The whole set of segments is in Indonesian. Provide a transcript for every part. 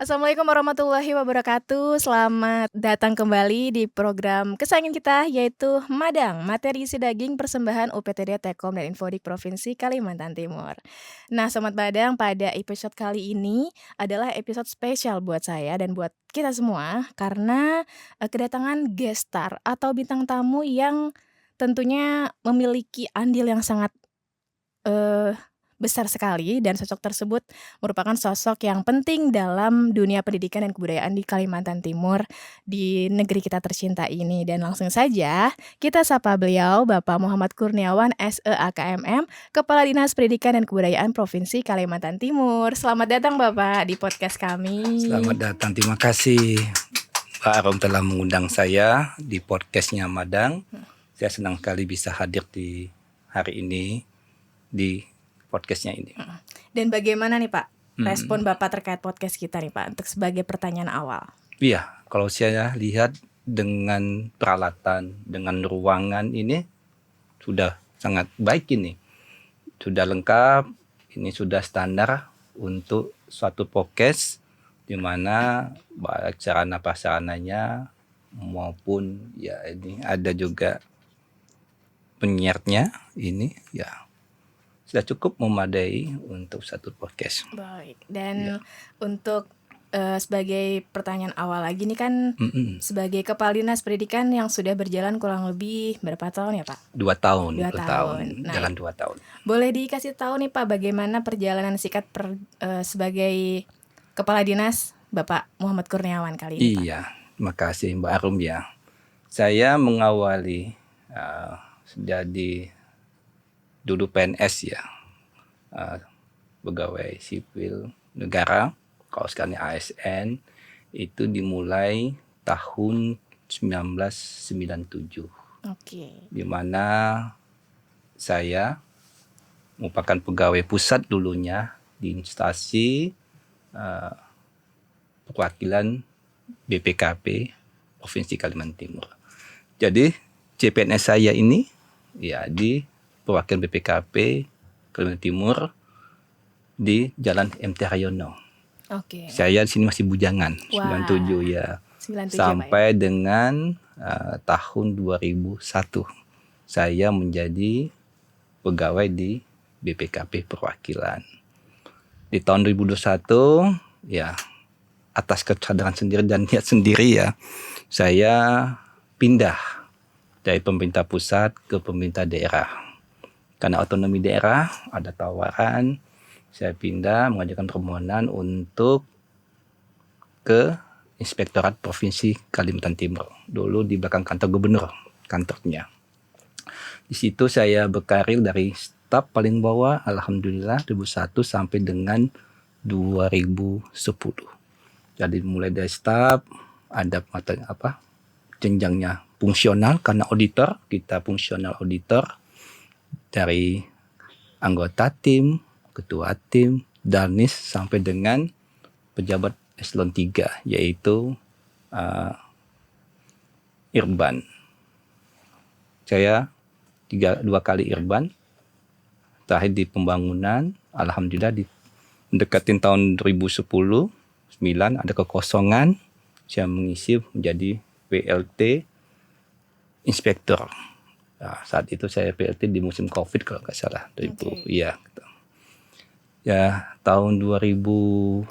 Assalamualaikum warahmatullahi wabarakatuh. Selamat datang kembali di program kesayangan kita yaitu Madang, Materi Isi Daging Persembahan UPTD Tekom dan Infodik Provinsi Kalimantan Timur. Nah, Sobat Madang, pada episode kali ini adalah episode spesial buat saya dan buat kita semua karena kedatangan guest star atau bintang tamu yang tentunya memiliki andil yang sangat Eee, besar sekali dan sosok tersebut merupakan sosok yang penting dalam dunia pendidikan dan kebudayaan di Kalimantan Timur, di negeri kita tercinta ini. Dan langsung saja kita sapa beliau, Bapak Muhammad Kurniawan, SEAKMM, Kepala Dinas Pendidikan dan Kebudayaan Provinsi Kalimantan Timur. Selamat datang Bapak di podcast kami. Selamat datang, terima kasih Pak Arom telah mengundang saya di podcastnya Madang. Saya senang sekali bisa hadir di hari ini di podcastnya ini. Dan bagaimana nih Pak, respon Bapak terkait podcast kita nih Pak, untuk sebagai pertanyaan awal? Iya, kalau saya lihat dengan peralatan, dengan ruangan ini sudah sangat baik ini. Sudah lengkap, ini sudah standar untuk suatu podcast di mana baik sarana prasarananya maupun ya ini ada juga penyiarnya ini ya sudah cukup memadai untuk satu podcast. Baik, dan untuk sebagai pertanyaan awal lagi nih kan, sebagai Kepala Dinas Pendidikan yang sudah berjalan kurang lebih berapa tahun ya Pak? 2 tahun. Dua 2 tahun. tahun. Nah, Jalan 2 tahun. Boleh dikasih tahu nih Pak bagaimana perjalanan singkat sebagai Kepala Dinas Bapak Muhammad Kurniawan kali ini Pak? Iya, makasih Mbak Arum ya. Saya mengawali jadi dulu PNS ya, pegawai sipil negara, kalau sekarang ASN, itu dimulai tahun 1997. Oke. Di mana saya merupakan pegawai pusat dulunya di instansi perwakilan BPKP Provinsi Kalimantan Timur. Jadi CPNS saya ini ya di perwakilan BPKP Kalimantan Timur di Jalan MT Haryono. Oke. Saya di sini masih bujangan. Wah. 97 ya. 97 Sampai dengan tahun 2001 saya menjadi pegawai di BPKP perwakilan. Di tahun 2021 ya atas kesadaran sendiri dan niat sendiri ya saya pindah dari pemerintah pusat ke pemerintah daerah. Karena otonomi daerah ada tawaran, saya pindah mengajukan permohonan untuk ke Inspektorat Provinsi Kalimantan Timur. Dulu di belakang kantor gubernur, kantornya. Di situ saya berkarir dari staf paling bawah, alhamdulillah 2001 sampai dengan 2010. Jadi mulai dari staf, ada jenjangnya fungsional karena auditor, kita fungsional auditor dari anggota tim, ketua tim, danis sampai dengan pejabat eselon 3 yaitu Irban. Saya 2 kali Irban, terakhir di pembangunan, alhamdulillah mendekatin tahun 2010, 9 ada kekosongan, saya mengisi menjadi PLT Inspektor. Nah, saat itu saya PLT di musim COVID kalau nggak salah, 2000, iya. Ya tahun 2020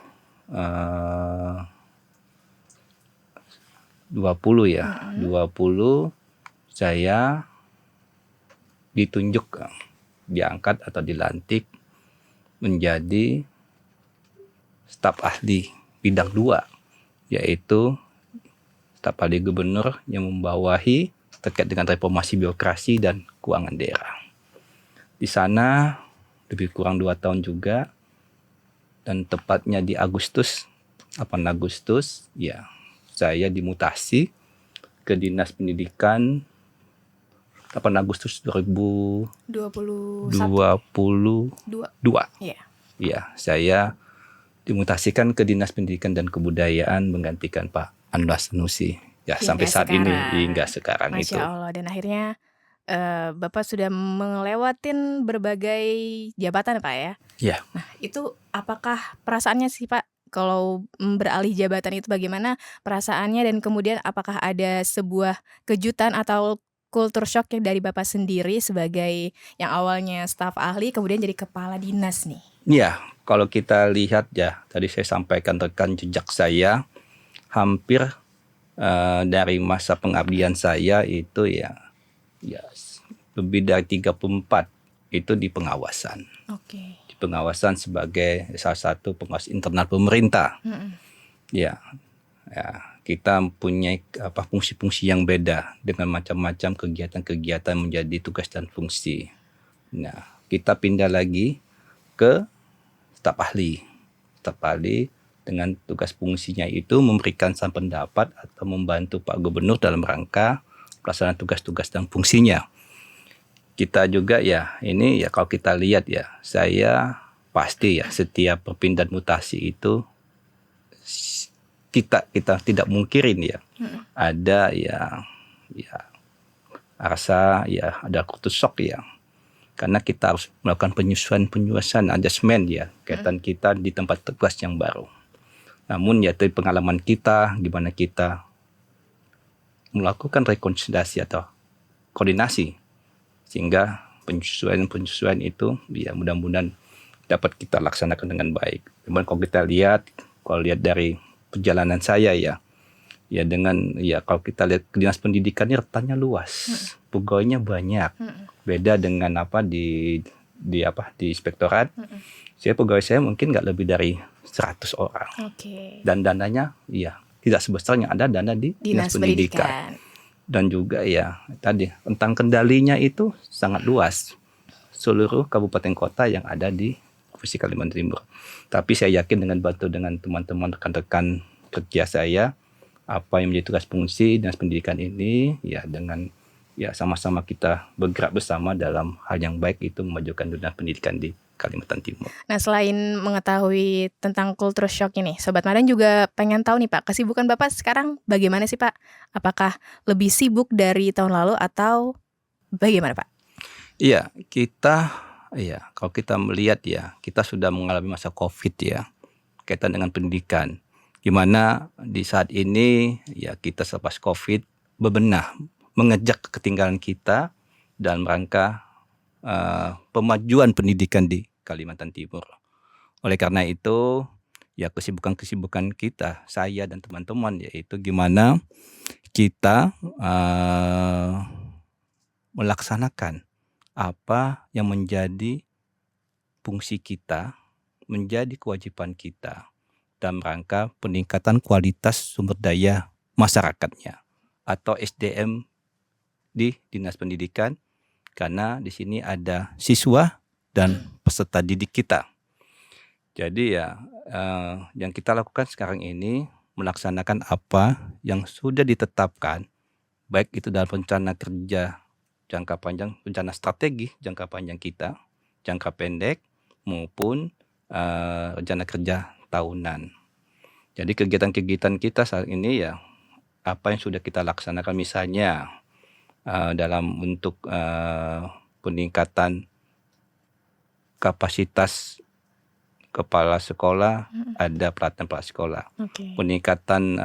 ya, 20 saya ditunjuk, diangkat atau dilantik menjadi staf ahli bidang 2, yaitu staf ahli gubernur yang membawahi terkait dengan reformasi birokrasi dan keuangan daerah. Di sana lebih kurang 2 tahun juga, dan tepatnya di Agustus, 8 Agustus, ya saya dimutasi ke Dinas Pendidikan 8 Agustus 2022. Iya. Ya, saya dimutasikan ke Dinas Pendidikan dan Kebudayaan menggantikan Pak Anwar Sanusi. Ya, sampai saat ini hingga sekarang Masya itu. Allah, dan akhirnya Bapak sudah melewatin berbagai jabatan Pak ya? Ya. Nah, itu apakah perasaannya sih Pak kalau, beralih jabatan itu bagaimana perasaannya dan kemudian apakah ada sebuah kejutan atau culture shock ya dari Bapak sendiri sebagai yang awalnya staf ahli kemudian jadi kepala dinas nih? Iya, kalau kita lihat ya, tadi saya sampaikan rekan jejak saya, hampir dari masa pengabdian saya itu ya lebih dari 34 itu di pengawasan. Oke. Di pengawasan sebagai salah satu pengawas internal pemerintah. Mhm. Ya, kita mempunyai fungsi-fungsi yang beda dengan macam-macam kegiatan-kegiatan menjadi tugas dan fungsi. Nah, kita pindah lagi ke staf ahli. Staf ahli dengan tugas fungsinya itu memberikan saran pendapat atau membantu Pak Gubernur dalam rangka pelaksanaan tugas-tugas dan fungsinya. Kita juga ini kalau kita lihat saya pasti setiap perpindahan mutasi itu kita tidak mungkirin ada rasa ada culture shock karena kita harus melakukan penyesuaian adjustment kaitan kita di tempat tugas yang baru. Namun dari pengalaman kita gimana kita melakukan rekonsiliasi atau koordinasi sehingga penyesuaian itu mudah-mudahan dapat kita laksanakan dengan baik. Kemudian kalau lihat dari perjalanan saya dengan kalau kita lihat dinas pendidikan ini retanya luas, pegawainya banyak. Beda dengan di inspektorat. Pegawai saya mungkin nggak lebih dari 100 orang. Oke. Dan dananya tidak sebesar yang ada dana di dinas pendidikan. Dan juga tadi tentang kendalinya itu sangat luas. Seluruh kabupaten kota yang ada di Provinsi Kalimantan Timur. Tapi saya yakin dengan bantu dengan teman-teman rekan-rekan kerja saya, apa yang menjadi tugas fungsi dinas pendidikan ini dengan sama-sama kita bergerak bersama dalam hal yang baik itu memajukan dunia pendidikan di Kalimantan Timur. Nah, selain mengetahui tentang culture shock ini, Sobat Madang juga pengen tahu nih Pak, kesibukan Bapak sekarang bagaimana sih Pak? Apakah lebih sibuk dari tahun lalu atau bagaimana Pak? Iya, kalau kita melihat kita sudah mengalami masa COVID kaitan dengan pendidikan. Gimana di saat ini kita selepas COVID bebenah mengejak ketinggalan kita dalam rangka pemajuan pendidikan di Kalimantan Timur. Oleh karena itu, kesibukan-kesibukan kita, saya dan teman-teman yaitu gimana kita melaksanakan apa yang menjadi fungsi kita, menjadi kewajiban kita dalam rangka peningkatan kualitas sumber daya masyarakatnya atau SDM di Dinas Pendidikan, karena di sini ada siswa dan peserta didik kita. Jadi yang kita lakukan sekarang ini melaksanakan apa yang sudah ditetapkan, baik itu dalam rencana kerja jangka panjang, rencana strategi jangka panjang kita, jangka pendek maupun rencana kerja tahunan. Jadi kegiatan-kegiatan kita saat ini apa yang sudah kita laksanakan, misalnya dalam untuk peningkatan kapasitas kepala sekolah, ada pelatihan kepala sekolah. Oke. Peningkatan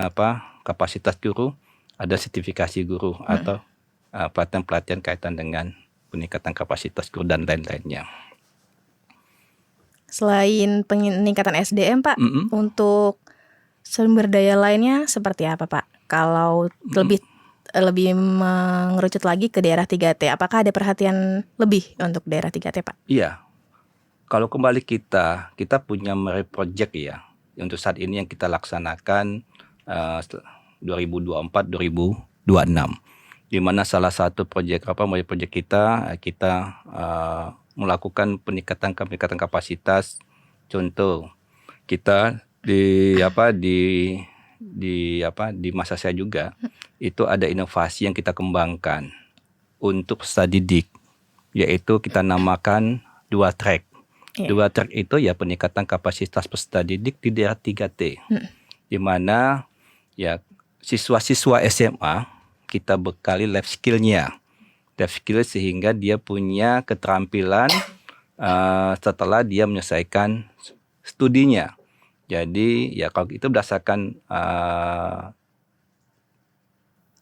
kapasitas guru, ada sertifikasi guru atau pelatihan kaitan dengan peningkatan kapasitas guru dan lain-lainnya. Selain peningkatan SDM Pak, untuk sumber daya lainnya seperti apa Pak? Kalau lebih mengerucut lagi ke daerah 3T, apakah ada perhatian lebih untuk daerah 3T Pak? Iya, kalau kembali kita punya project untuk saat ini yang kita laksanakan 2024-2026, di mana salah satu proyek kita melakukan peningkatan kapasitas. Contoh kita di masa saya juga itu ada inovasi yang kita kembangkan untuk peserta didik, yaitu kita namakan 2 track. 2 track itu peningkatan kapasitas peserta didik di daerah 3T, di mana siswa-siswa SMA kita bekali life skill-nya, sehingga dia punya keterampilan setelah dia menyelesaikan studinya. Jadi ya kalau itu berdasarkan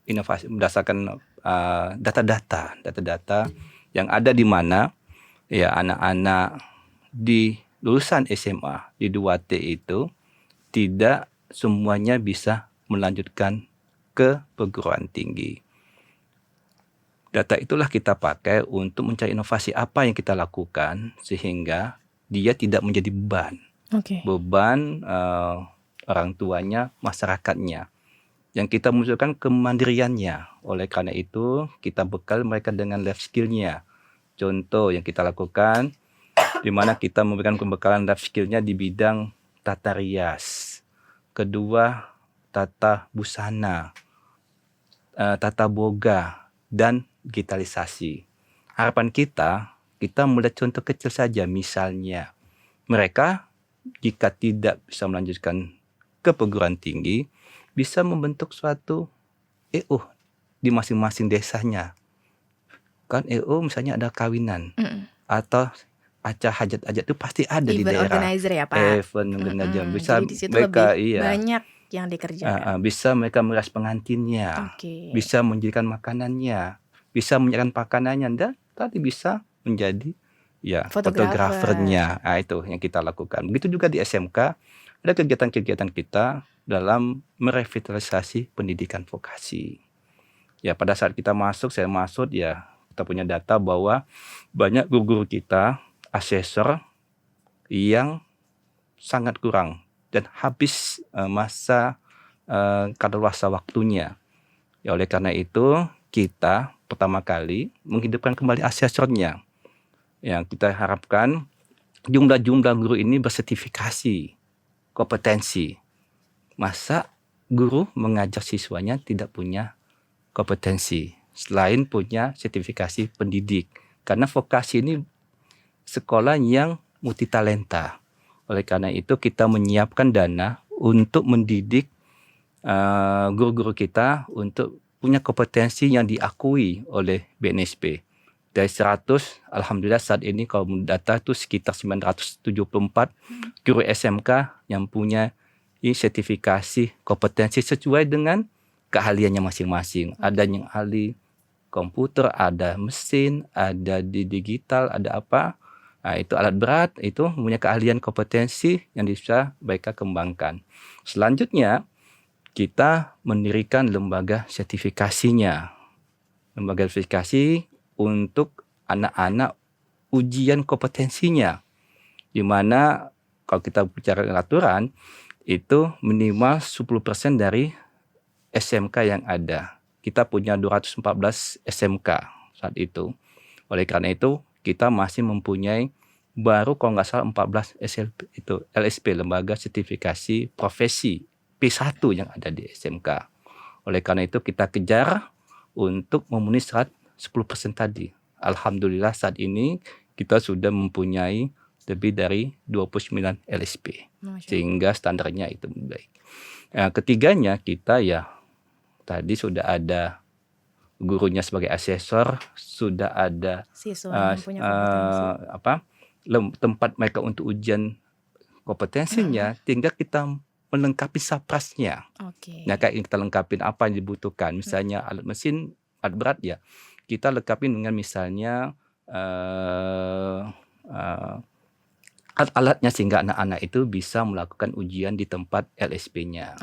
inovasi, berdasarkan data-data yang ada di mana ya anak-anak di lulusan SMA di 2T itu tidak semuanya bisa melanjutkan ke perguruan tinggi. Data itulah kita pakai untuk mencari inovasi apa yang kita lakukan sehingga dia tidak menjadi beban. Beban orang tuanya, masyarakatnya. Yang kita munculkan kemandiriannya. Oleh karena itu, kita bekal mereka dengan life skill-nya. Contoh yang kita lakukan, di mana kita memberikan pembekalan life skill-nya di bidang tata rias. Kedua, tata busana, tata boga, dan digitalisasi. Harapan kita mulai contoh kecil saja. Misalnya, mereka jika tidak bisa melanjutkan ke perguruan tinggi, bisa membentuk suatu EO di masing-masing desanya. Kan EO misalnya ada kawinan atau acara hajat-hajat itu pasti ada di Event daerah. organizer ya Pak. Event organizer. Bisa Jadi di situ mereka lebih banyak yang dikerjakan. bisa mereka merias pengantinnya, bisa menjadikan makanannya, bisa menyiapkan pakanannya, dan tadi bisa menjadi ya fotografernya. Itu yang kita lakukan. Begitu juga di SMK ada kegiatan-kegiatan kita dalam merevitalisasi pendidikan vokasi. Ya pada saat saya masuk ya kita punya data bahwa banyak guru-guru kita asesor yang sangat kurang dan habis masa kadaluarsa waktunya. Ya oleh karena itu kita pertama kali menghidupkan kembali asesornya. Yang kita harapkan jumlah guru ini bersertifikasi kompetensi. Masa guru mengajar siswanya tidak punya kompetensi selain punya sertifikasi pendidik? Karena vokasi ini sekolah yang multitalenta. Oleh karena itu kita menyiapkan dana untuk mendidik guru-guru kita untuk punya kompetensi yang diakui oleh BNSP. Dari 100, alhamdulillah saat ini kalau data itu sekitar 974 guru SMK yang punya sertifikasi kompetensi sesuai dengan keahliannya masing-masing. Ada yang ahli komputer, ada mesin, ada di digital, ada apa. Nah, itu alat berat, itu punya keahlian kompetensi yang bisa mereka kembangkan. Selanjutnya, kita mendirikan lembaga sertifikasinya. Lembaga sertifikasi untuk anak-anak ujian kompetensinya. Di mana kalau kita bicara aturan, itu minimal 10% dari SMK yang ada. Kita punya 214 SMK saat itu. Oleh karena itu, kita masih mempunyai baru kalau nggak salah 14 SLP, itu LSP, Lembaga Sertifikasi Profesi P1 yang ada di SMK. Oleh karena itu, kita kejar untuk memenuhi syarat 10% tadi. Alhamdulillah saat ini kita sudah mempunyai lebih dari 29 LSP. Sehingga standarnya itu baik. Ketiganya kita ya tadi sudah ada gurunya sebagai asesor, sudah ada siswa yang punya kompetensi. Tempat mereka untuk ujian kompetensinya, tinggal kita melengkapi saprasnya. Nah, kayak kita lengkapin apa yang dibutuhkan, misalnya alat mesin, alat berat ya, kita lengkapin dengan misalnya alat-alatnya sehingga anak-anak itu bisa melakukan ujian di tempat LSP-nya.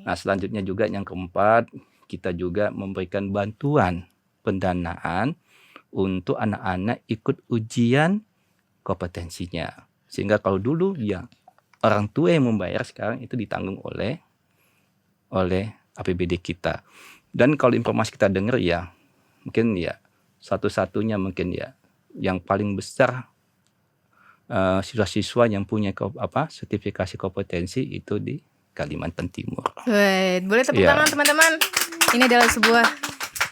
Nah, selanjutnya juga yang keempat, kita juga memberikan bantuan pendanaan untuk anak-anak ikut ujian kompetensinya. Sehingga kalau dulu ya orang tua yang membayar, sekarang itu ditanggung oleh APBD kita. Dan kalau informasi kita dengar ya, mungkin ya satu-satunya mungkin ya yang paling besar siswa-siswa yang punya sertifikasi kompetensi itu di Kalimantan Timur. Boleh tepuk tangan teman-teman. Ini adalah sebuah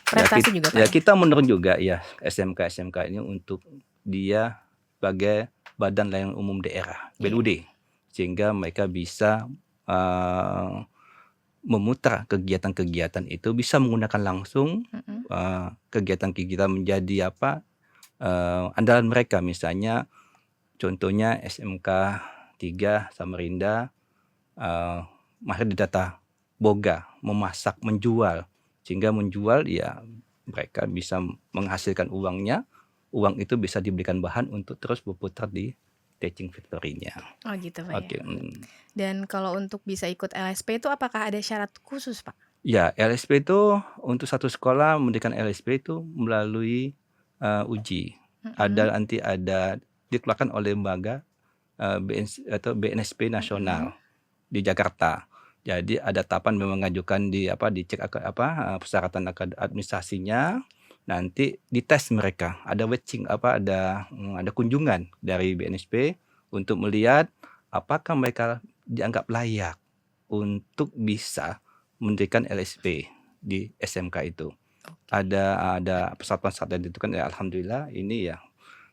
prestasi juga. Ya kita menurun juga ya SMK ini untuk dia sebagai Badan Layanan Umum Daerah BLUD, sehingga mereka bisa memutar kegiatan-kegiatan itu, bisa menggunakan langsung kegiatan-kegiatan menjadi andalan mereka. Misalnya contohnya SMK 3 Samarinda mahir di data boga, memasak, menjual. Sehingga menjual ya mereka bisa menghasilkan uangnya. Uang itu bisa diberikan bahan untuk terus berputar di teaching factory-nya. Oh gitu Pak ya. Oke. Dan kalau untuk bisa ikut LSP itu apakah ada syarat khusus Pak? Ya, LSP itu untuk satu sekolah memberikan LSP itu melalui uji. Nanti ada dikeluarkan oleh lembaga BNSP nasional di Jakarta. Jadi ada tahapan mengajukan dicek persyaratan administrasinya, nanti dites mereka. Ada matching ada kunjungan dari BNSP untuk melihat apakah mereka dianggap layak untuk bisa mendirikan LSP di SMK itu. Ada persatuan-persatuan itu kan ya, alhamdulillah ini ya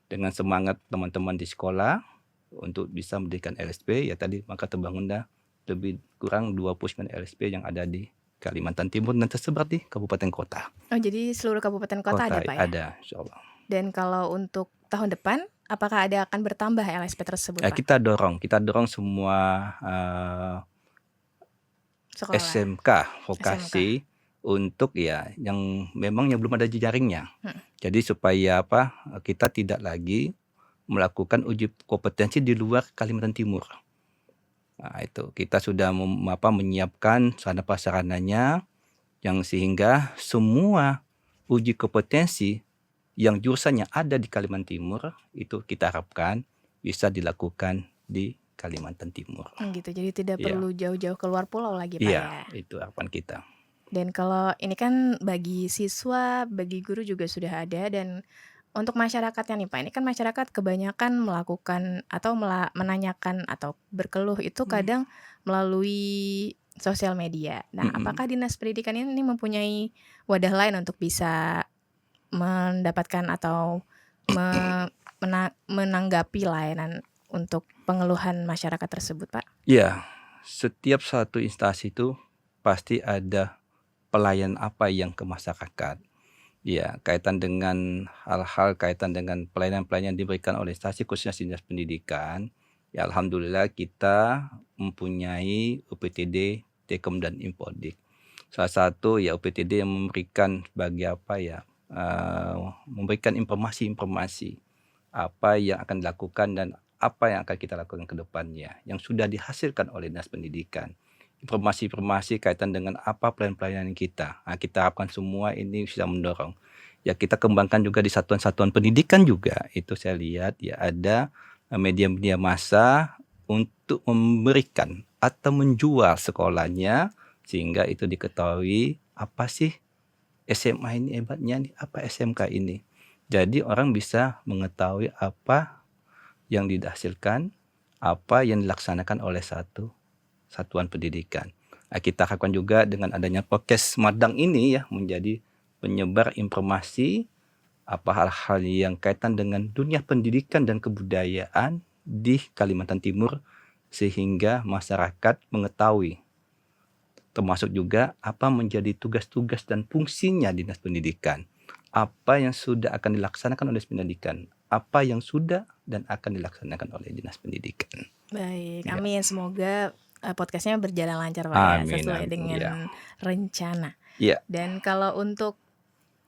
dengan semangat teman-teman di sekolah untuk bisa mendirikan LSP ya tadi maka terbangunlah lebih kurang 29 LSP yang ada di Kalimantan Timur dan tersebar di kabupaten kota. Oh jadi seluruh kabupaten kota ada Pak ya? Ada, insyaallah. Dan kalau untuk tahun depan apakah akan bertambah LSP tersebut Pak? Kita dorong semua Sekolah. SMK vokasi untuk ya yang belum ada jejaringnya. Jadi supaya kita tidak lagi melakukan uji kompetensi di luar Kalimantan Timur. Nah, itu kita sudah menyiapkan sarana prasarananya yang sehingga semua uji kompetensi yang jurusannya ada di Kalimantan Timur itu kita harapkan bisa dilakukan di Kalimantan Timur. Gitu. Jadi tidak perlu jauh-jauh keluar pulau lagi Pak ya. Iya, itu harapan kita. Dan kalau ini kan bagi siswa, bagi guru juga sudah ada dan untuk masyarakatnya nih Pak, ini kan masyarakat kebanyakan melakukan atau menanyakan atau berkeluh itu kadang melalui sosial media. Nah, apakah Dinas Pendidikan ini mempunyai wadah lain untuk bisa mendapatkan atau menanggapi layanan untuk pengeluhan masyarakat tersebut Pak? Iya, setiap satu instansi itu pasti ada pelayan apa yang ke masyarakat. Ya, kaitan dengan hal-hal kaitan dengan pelayanan-pelayanan diberikan oleh instansi khususnya Dinas Pendidikan. Ya, alhamdulillah kita mempunyai UPTD, Tekom dan Infodik. Salah satu ya UPTD yang memberikan sebagai memberikan informasi-informasi apa yang akan dilakukan dan apa yang akan kita lakukan ke depannya yang sudah dihasilkan oleh Dinas Pendidikan. Informasi-informasi kaitan dengan apa pelayanan kita. Nah, kita harapkan semua ini bisa mendorong. Ya kita kembangkan juga di satuan-satuan pendidikan juga. Itu saya lihat ya ada media-media massa untuk memberikan atau menjual sekolahnya sehingga itu diketahui apa sih SMA ini hebatnya nih, apa SMK ini. Jadi orang bisa mengetahui apa yang dihasilkan, apa yang dilaksanakan oleh satu satuan pendidikan. Nah, kita harapkan juga dengan adanya podcast Madang ini ya menjadi penyebar informasi apa hal-hal yang kaitan dengan dunia pendidikan dan kebudayaan di Kalimantan Timur sehingga masyarakat mengetahui termasuk juga apa menjadi tugas-tugas dan fungsinya Dinas Pendidikan. Apa yang sudah akan dilaksanakan oleh Dinas Pendidikan, apa yang sudah dan akan dilaksanakan oleh Dinas Pendidikan. Baik, Ya. amin. Semoga podcastnya berjalan lancar Pak ya, Amin, sesuai amin, dengan rencana. Iya. Dan kalau untuk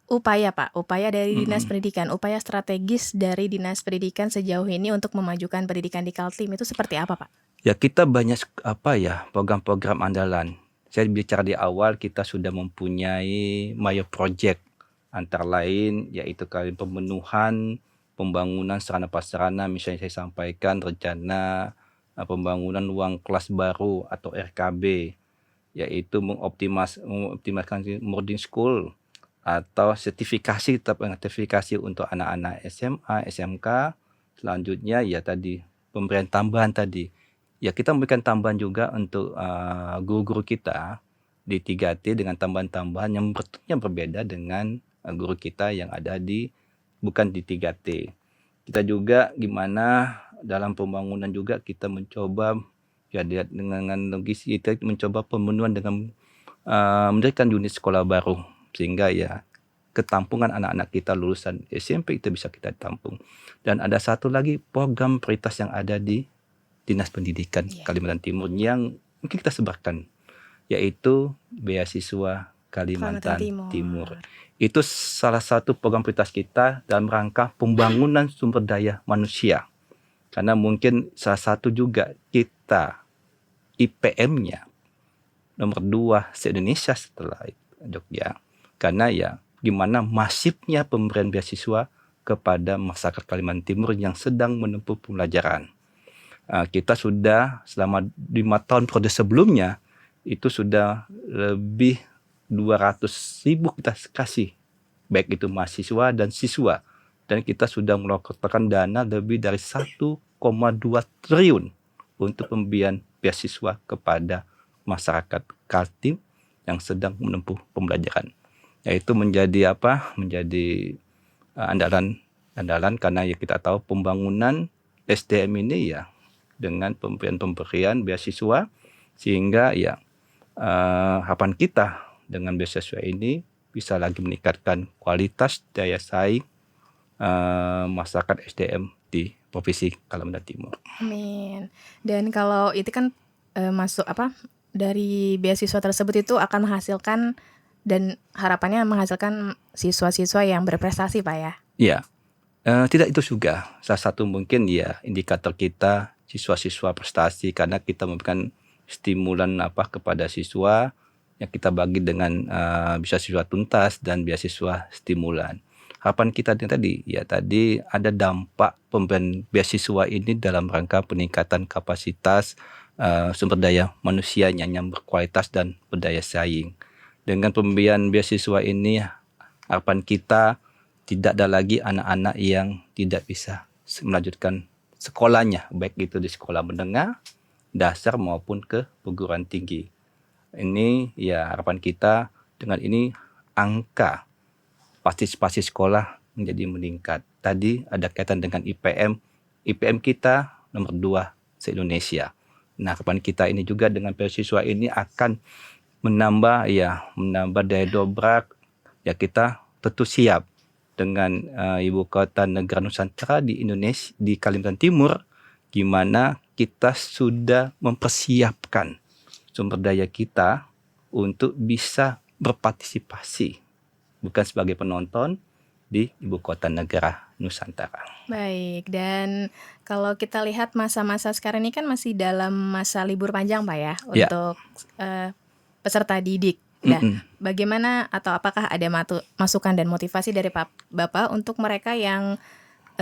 upaya Pak, upaya dari Dinas Pendidikan, upaya strategis dari Dinas Pendidikan sejauh ini untuk memajukan pendidikan di Kaltim itu seperti apa Pak? Ya kita banyak program-program andalan. Saya bicara di awal kita sudah mempunyai Mayo Project antara lain yaitu pemenuhan pembangunan sarana prasarana, misalnya saya sampaikan rencana pembangunan ruang kelas baru atau RKB, yaitu mengoptimalkan boarding school atau sertifikasi untuk anak-anak SMA, SMK. Selanjutnya ya tadi pemberian tambahan tadi. Ya kita memberikan tambahan juga untuk guru-guru kita di 3T dengan tambahan-tambahan yang bentuknya berbeda dengan guru kita yang ada bukan di 3T. Kita juga gimana dalam pembangunan juga kita mencoba ya dengan logis kita mencoba pemenuhan dengan mendirikan unit sekolah baru sehingga ya ketampungan anak-anak kita lulusan SMP itu bisa kita tampung. Dan ada satu lagi program prioritas yang ada di Dinas Pendidikan Kalimantan Timur yang mungkin kita sebarkan, yaitu beasiswa Kalimantan Kalimantan Timur. Timur. Itu salah satu program prioritas kita dalam rangka pembangunan sumber daya manusia. Karena mungkin salah satu juga kita IPM-nya nomor 2 se-Indonesia setelah Jogja. Karena ya gimana masifnya pemberian beasiswa kepada masyarakat Kalimantan Timur yang sedang menempuh pembelajaran. Kita sudah selama 5 tahun periode sebelumnya itu sudah lebih 200.000 kita kasih, baik itu mahasiswa dan siswa, dan kita sudah mengelontorkan dana lebih dari 1,2 triliun untuk pemberian beasiswa kepada masyarakat Kaltim yang sedang menempuh pembelajaran. Yaitu menjadi andalan karena ya kita tahu pembangunan SDM ini ya dengan pemberian beasiswa, sehingga ya harapan kita dengan beasiswa ini bisa lagi meningkatkan kualitas daya saing masyarakat SDM di Provinsi Kalimantan Timur. Amin. Dan kalau itu kan dari beasiswa tersebut itu akan menghasilkan dan harapannya menghasilkan siswa-siswa yang berprestasi, Pak ya? Ya, tidak itu juga. Salah satu mungkin ya indikator kita siswa-siswa prestasi, karena kita memberikan stimulan kepada siswa yang kita bagi dengan beasiswa tuntas dan beasiswa stimulan. Harapan kita tadi ada dampak pemberian beasiswa ini dalam rangka peningkatan kapasitas sumber daya manusianya yang berkualitas dan berdaya saing. Dengan pemberian beasiswa ini, harapan kita tidak ada lagi anak-anak yang tidak bisa melanjutkan sekolahnya, baik itu di sekolah menengah, dasar maupun ke perguruan tinggi. Ini ya harapan kita, dengan ini angka partisipasi sekolah menjadi meningkat. Tadi ada kaitan dengan IPM kita nomor 2 se-Indonesia. Nah, harapan kita ini juga dengan beasiswa ini akan menambah daya dobrak ya, kita tentu siap dengan ibu kota negara Nusantara di Indonesia, di Kalimantan Timur, gimana kita sudah mempersiapkan sumber daya kita untuk bisa berpartisipasi bukan sebagai penonton di ibu kota negara Nusantara. Baik, dan kalau kita lihat masa-masa sekarang ini kan masih dalam masa libur panjang, Pak ya, untuk peserta didik. Nah, bagaimana atau apakah ada masukan dan motivasi dari Bapak untuk mereka yang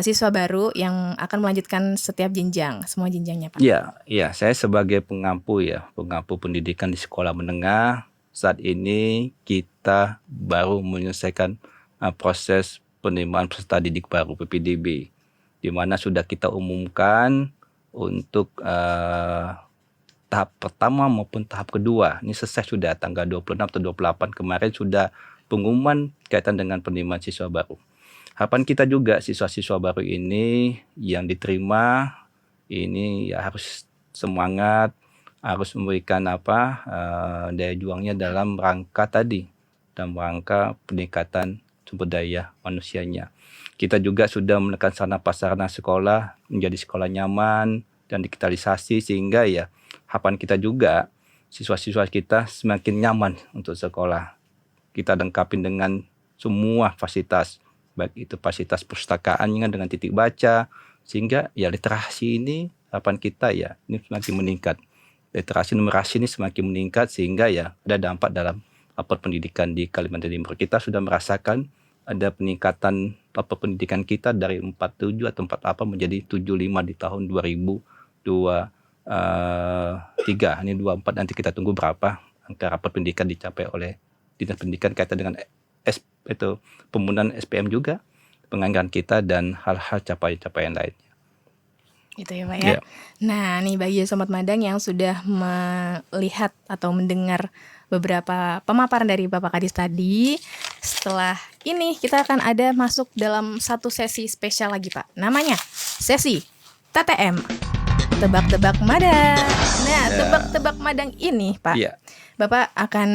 siswa baru yang akan melanjutkan setiap jenjang, semua jenjangnya, Pak? Iya, saya sebagai pengampu pendidikan di sekolah menengah, saat ini kita baru menyelesaikan proses penerimaan peserta didik baru PPDB, di mana sudah kita umumkan untuk tahap pertama maupun tahap kedua. Ini selesai sudah tanggal 26 atau 28 kemarin sudah pengumuman kaitan dengan penerimaan siswa baru. Harapan kita juga siswa-siswa baru ini yang diterima ini ya harus semangat, harus memberikan daya juangnya dalam rangka peningkatan sumber daya manusianya. Kita juga sudah menekan sarana prasarana sekolah menjadi sekolah nyaman dan digitalisasi, sehingga ya harapan kita juga siswa-siswa kita semakin nyaman untuk sekolah. Kita lengkapi dengan semua fasilitas, baik itu fasilitas perpustakaannya dengan titik baca, sehingga ya literasi ini harapan kita ya ini semakin meningkat. Literasi numerasi ini semakin meningkat, sehingga ya ada dampak dalam pendidikan di Kalimantan Timur. Kita sudah merasakan ada peningkatan pendidikan kita dari 47 atau 48 menjadi 75 di tahun 2023. Ini 24 nanti kita tunggu berapa angka rapor pendidikan dicapai oleh Dinas Pendidikan kaitan dengan pembunuhan SPM juga, penganggaran kita dan hal-hal capaian lainnya. Itu ya, Pak ya. Nah, nih bagi Sobat Madang yang sudah melihat atau mendengar beberapa pemaparan dari Bapak Kadis tadi, setelah ini kita akan ada masuk dalam satu sesi spesial lagi, Pak. Namanya sesi TTM, Tebak-tebak Madang. Nah, tebak-tebak Madang ini, Pak, Bapak akan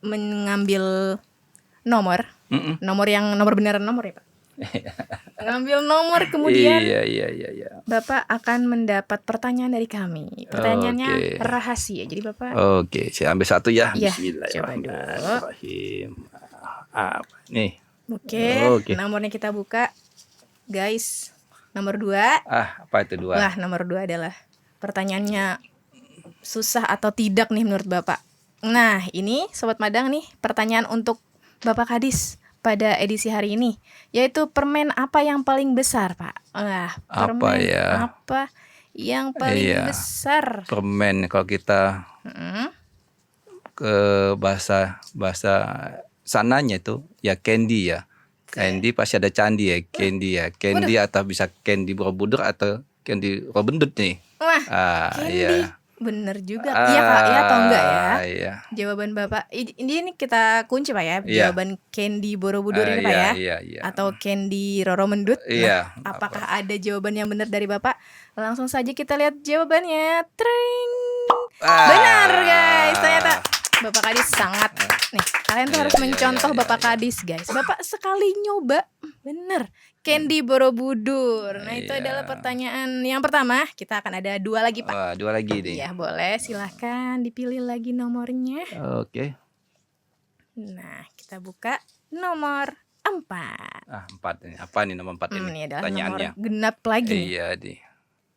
mengambil nomor beneran nomor ya, Pak? Ngambil nomor kemudian Iya. Bapak akan mendapat pertanyaan dari kami. Pertanyaannya Oke. rahasia. Jadi Bapak Oke, saya ambil satu ya. iya, coba dulu. Bismillahirrahmanirrahim. Apa nih? Oke, Oke. nomornya kita buka. Guys, nomor 2. Apa itu 2? Wah, nomor 2 adalah pertanyaannya susah atau tidak nih menurut Bapak. Nah, ini Sobat Madang nih, pertanyaan untuk Bapak Kadis pada edisi hari ini, yaitu permen apa yang paling besar, Pak? Wah, permen ya? apa yang paling Iya. besar? Permen kalau kita Mm-mm. ke bahasa sananya itu ya candy ya. Candy pasti ada candi ya, candy ya. Candy atau bisa candy Borobudur atau candy Robin Hood nih. Wah, candy. Iya. Bener juga. Iya Kak, ya atau enggak ya? Iya. Jawaban Bapak ini kita kunci Pak ya. Iya. Jawaban candy Borobudur ini Pak ya. Iya. Atau candy Roro Mendut. Iya. Nah, apakah ada jawaban yang benar dari Bapak? Langsung saja kita lihat jawabannya. Tring. Benar guys. Ternyata Bapak Kadis sangat nih. Kalian tuh harus mencontoh Bapak Kadis guys. Bapak sekali nyoba bener candy Borobudur. Nah itu adalah pertanyaan yang pertama. Kita akan ada 2 lagi Pak. Wah, 2 lagi nih. Ya boleh, silahkan dipilih lagi nomornya. Oke. Nah kita buka nomor 4. 4 ini. Apa nih nomor 4 ini? Ini adalah Pertanyaannya. nomor genap lagi nih. Iya nih.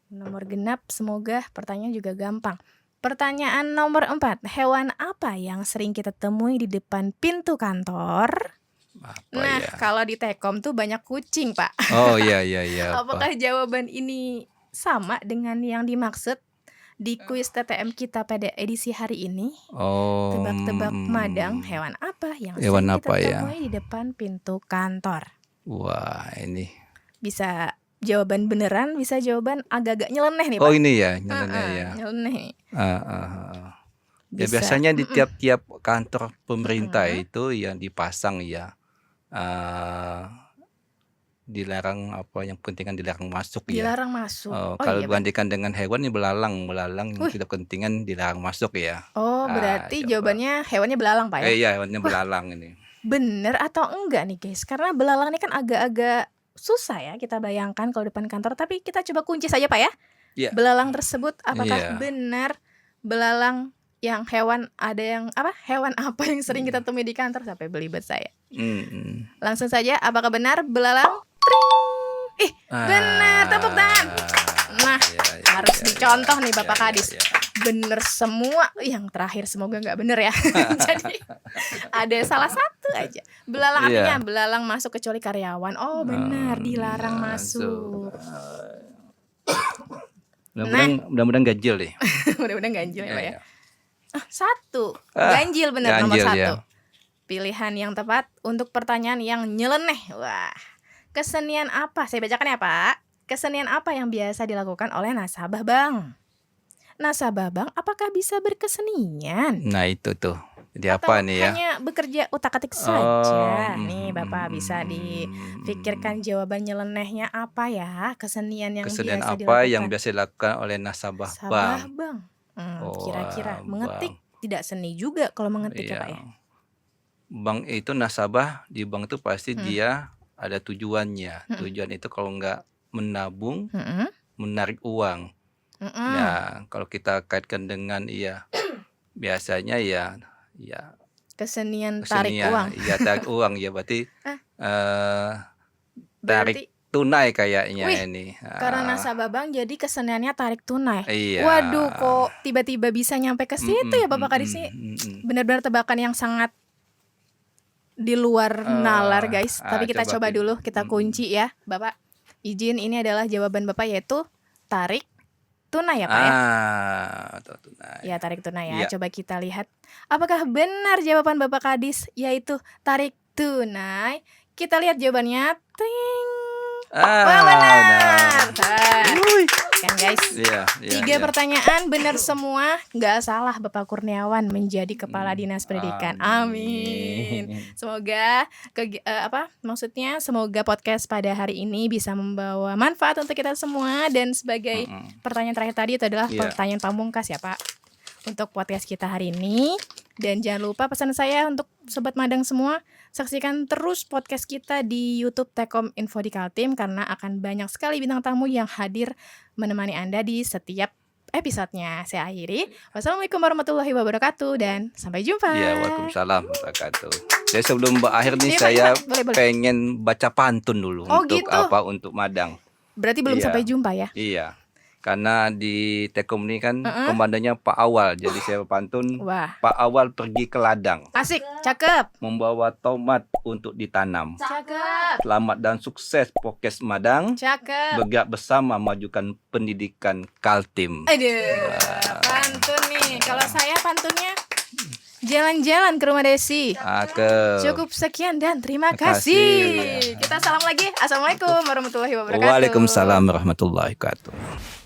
Nomor genap, semoga pertanyaan juga gampang. Pertanyaan nomor 4. Hewan apa yang sering kita temui di depan pintu kantor? Nah, kalau di Tekom tuh banyak kucing, Pak. Oh iya. Apakah jawaban ini sama dengan yang dimaksud di kuis TTM kita pada edisi hari ini? Tebak-tebak Madang, hewan apa yang sering kita temui di depan pintu kantor? Wah, ini. Bisa jawaban beneran, bisa jawaban agak-agak nyeleneh nih, Pak. Oh, ini ya, nyeleneh ya. Nyeleneh. Ya biasanya di tiap-tiap kantor pemerintah itu yang dipasang ya. Dilarang yang penting kan dilarang masuk ya. Dilarang masuk. Kalau dibandingkan dengan hewan ini belalang yang tidak pentingan dilarang masuk ya. Oh, berarti jawabannya hewannya belalang, Pak ya? Iya, hewannya belalang ini. Bener atau enggak nih guys? Karena belalang ini kan agak-agak susah ya kita bayangkan kalau depan kantor. Tapi kita coba kunci saja Pak ya. Iya. Belalang tersebut apakah benar belalang yang hewan apa yang sering kita temui di kantor? Sampai belibet saya. Langsung saja, apakah benar belalang? Tring. Benar, tepuk tangan. Nah, harus dicontoh nih Bapak Kadis. Bener semua. Yang terakhir semoga nggak bener ya. Jadi ada salah satu aja. Belalang artinya belalang masuk kecuali karyawan. Oh benar, dilarang masuk. Mudah-mudahan ganjil deh. Mudah-mudahan ganjil ya Pak ya. 1 ganjil benar nomor 1. Pilihan yang tepat untuk pertanyaan yang nyeleneh. Wah, kesenian apa? Saya bacakan ya Pak. Kesenian apa yang biasa dilakukan oleh nasabah bank? Nasabah bank apakah bisa berkesenian? Nah itu tuh. Jadi atau apa nih ya? hanya bekerja utak-atik saja? Nih Bapak bisa dipikirkan jawaban nyelenehnya apa ya? Kesenian yang Kesenian biasa apa dilakukan? yang biasa dilakukan oleh nasabah bank? Kira-kira mengetik tidak seni juga kalau mengetik ya Pak ya? Bank itu nasabah di bank itu pasti dia ada tujuannya. Tujuan itu kalau nggak menabung, menarik uang. Nah, kalau kita kaitkan dengan biasanya kesenian tarik uang. Iya, tarik uang ya berarti tarik tunai kayaknya ini. Karena nasabah bank jadi keseniannya tarik tunai. Iya. Waduh, kok tiba-tiba bisa nyampe ke situ ya Bapak Kadis ini. Benar-benar tebakan yang sangat di luar nalar guys. Tapi kita coba dulu, kita kunci ya Bapak. Izin, ini adalah jawaban Bapak yaitu tarik tunai ya Pak ya? Tunai. Ya, tarik tunai ya. Coba kita lihat apakah benar jawaban Bapak Kadis yaitu tarik tunai. Kita lihat jawabannya. Ting. Wah, benar. Kan guys. 3 pertanyaan benar semua, nggak salah Bapak Kurniawan menjadi Kepala Dinas Pendidikan. Amin. Semoga semoga podcast pada hari ini bisa membawa manfaat untuk kita semua. Dan sebagai pertanyaan terakhir tadi itu adalah pertanyaan pamungkas ya Pak. Untuk podcast kita hari ini, Dan jangan lupa pesan saya untuk Sobat Madang semua, saksikan terus podcast kita di YouTube Tekom Info di Kaltim karena akan banyak sekali bintang tamu yang hadir menemani Anda di setiap episodenya. Saya akhiri. Wassalamualaikum warahmatullahi wabarakatuh dan sampai jumpa. Ya, waalaikumsalam wabarakatuh. Jadi sebelum berakhir nih Iya, Pak, saya Pak. Boleh. pengen baca pantun dulu Oh, untuk gitu. untuk Madang. Berarti belum Iya. sampai jumpa ya? Iya. Karena di Tekom ini kan komandannya Pak Awal. Jadi saya pantun Wah, Pak Awal pergi ke ladang asik, cakep. membawa tomat untuk ditanam. Cakep. Selamat dan sukses Podcast Madang. Cakep. Bergerak bersama majukan pendidikan Kaltim. Aduh, pantun nih. Kalau saya pantunnya jalan-jalan ke rumah Desi. Cukup sekian dan terima kasih. Kita salam lagi. Assalamualaikum warahmatullahi wabarakatuh. Waalaikumsalam warahmatullahi wabarakatuh.